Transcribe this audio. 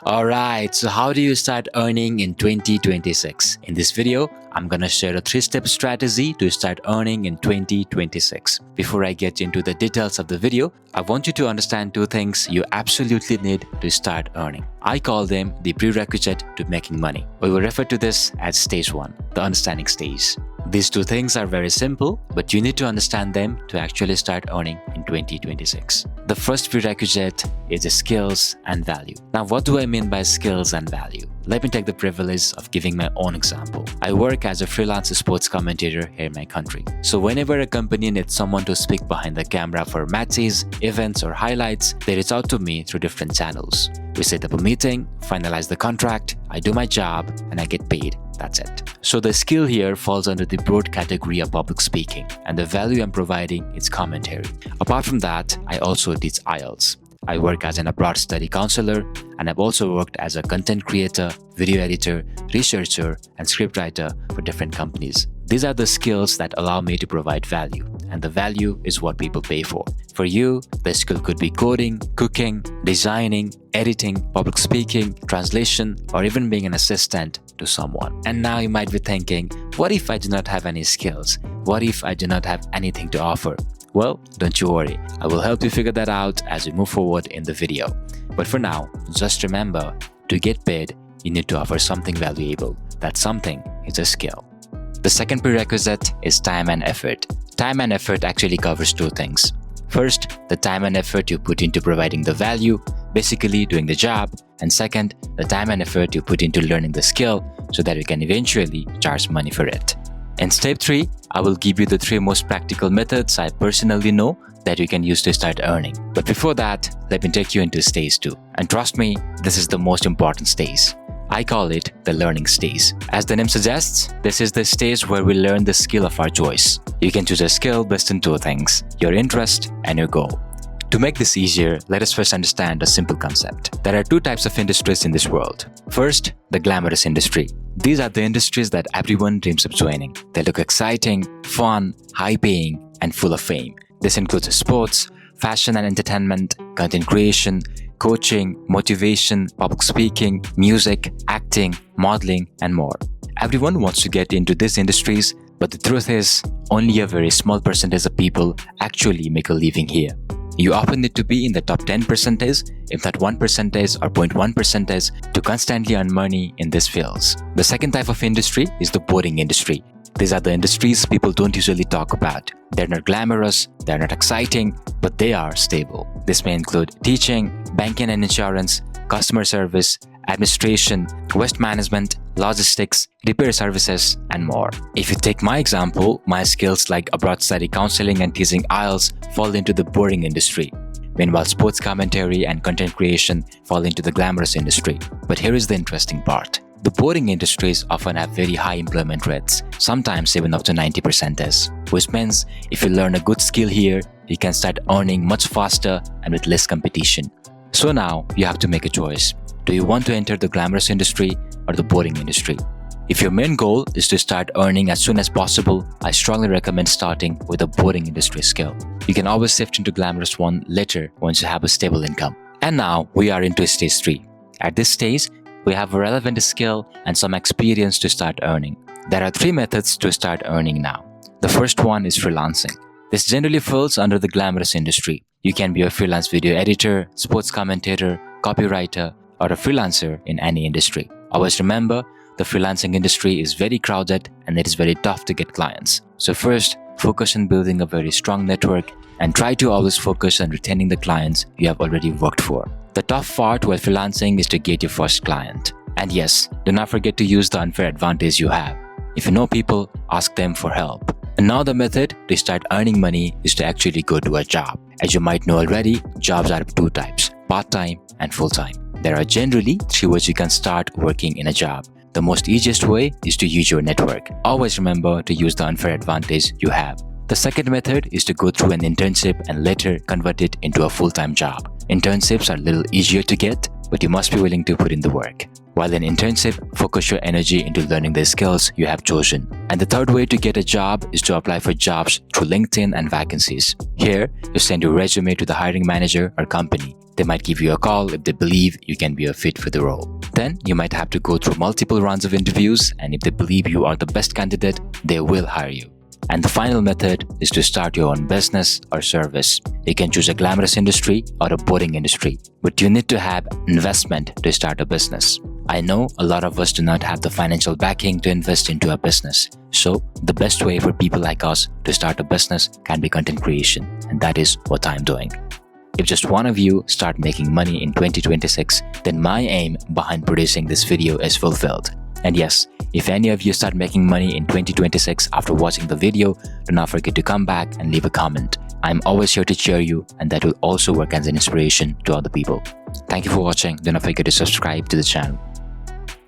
Alright, so how do you start earning in 2026? In this video, I'm gonna share a 3-step strategy to start earning in 2026. Before I get into the details of the video, I want you to understand two things you absolutely need to start earning. I call them the prerequisite to making money. We will refer to this as stage 1, the understanding stage. These two things are very simple, but you need to understand them to actually start earning in 2026. The first prerequisite is the skills and value. Now, what do I mean by skills and value? Let me take the privilege of giving my own example. I work as a freelance sports commentator here in my country. So whenever a company needs someone to speak behind the camera for matches, events, or highlights, they reach out to me through different channels. We set up a meeting, finalize the contract, I do my job, and I get paid. That's it. So the skill here falls under the broad category of public speaking, and the value I'm providing is commentary. Apart from that, I also teach IELTS. I work as an abroad study counselor, and I've also worked as a content creator, video editor, researcher, and scriptwriter for different companies. These are the skills that allow me to provide value, and the value is what people pay for. For you, the skill could be coding, cooking, designing, editing, public speaking, translation, or even being an assistant to someone. And now you might be thinking, what if I do not have any skills? What if I do not have anything to offer? Well, don't you worry, I will help you figure that out as we move forward in the video. But for now, just remember, to get paid, you need to offer something valuable. That something is a skill. The second prerequisite is time and effort. Time and effort actually covers two things. First, the time and effort you put into providing the value, basically doing the job, and second, the time and effort you put into learning the skill so that you can eventually charge money for it. In step 3, I will give you the 3 most practical methods I personally know that you can use to start earning. But before that, let me take you into stage 2. And trust me, this is the most important stage. I call it the learning stage. As the name suggests, this is the stage where we learn the skill of our choice. You can choose a skill based on 2 things, your interest and your goal. To make this easier, let us first understand a simple concept. There are 2 types of industries in this world. First, the glamorous industry. These are the industries that everyone dreams of joining. They look exciting, fun, high-paying, and full of fame. This includes sports, fashion and entertainment, content creation, coaching, motivation, public speaking, music, acting, modeling, and more. Everyone wants to get into these industries, but the truth is, only a very small percentage of people actually make a living here. You often need to be in the top 10%, if not 1% or 0.1%, to constantly earn money in these fields. The second type of industry is the boring industry. These are the industries people don't usually talk about. They're not glamorous, they're not exciting, but they are stable. This may include teaching, banking and insurance, customer service, administration, waste management, logistics, repair services, and more. If you take my example, my skills like abroad study counseling and teaching IELTS fall into the boring industry. Meanwhile, sports commentary and content creation fall into the glamorous industry. But here is the interesting part. The boring industries often have very high employment rates, sometimes even up to 90%, which means if you learn a good skill here, you can start earning much faster and with less competition. So now, you have to make a choice. Do you want to enter the glamorous industry or the boring industry? If your main goal is to start earning as soon as possible, I strongly recommend starting with a boring industry skill. You can always shift into glamorous one later once you have a stable income. And now we are into stage 3. At this stage, we have a relevant skill and some experience to start earning. There are 3 methods to start earning now. The first one is freelancing. This generally falls under the glamorous industry. You can be a freelance video editor, sports commentator, copywriter, or a freelancer in any industry. Always remember, the freelancing industry is very crowded and it is very tough to get clients. So first, focus on building a very strong network and try to always focus on retaining the clients you have already worked for. The tough part while freelancing is to get your first client. And yes, do not forget to use the unfair advantage you have. If you know people, ask them for help. Another method to start earning money is to actually go to a job. As you might know already, jobs are of 2 types, part-time and full-time. There are generally 3 ways you can start working in a job. The most easiest way is to use your network. Always remember to use the unfair advantage you have. The second method is to go through an internship and later convert it into a full-time job. Internships are a little easier to get, but you must be willing to put in the work. While in internship, focus your energy into learning the skills you have chosen. And the third way to get a job is to apply for jobs through LinkedIn and vacancies. Here, you send your resume to the hiring manager or company. They might give you a call if they believe you can be a fit for the role. Then you might have to go through multiple rounds of interviews, and if they believe you are the best candidate, they will hire you. And the final method is to start your own business or service. You can choose a glamorous industry or a boring industry, but you need to have investment to start a business. I know a lot of us do not have the financial backing to invest into a business. So the best way for people like us to start a business can be content creation, and that is what I'm doing. If just one of you start making money in 2026, then my aim behind producing this video is fulfilled. And yes, if any of you start making money in 2026 after watching the video, do not forget to come back and leave a comment. I'm always here to cheer you, and that will also work as an inspiration to other people. Thank you for watching. Do not forget to subscribe to the channel.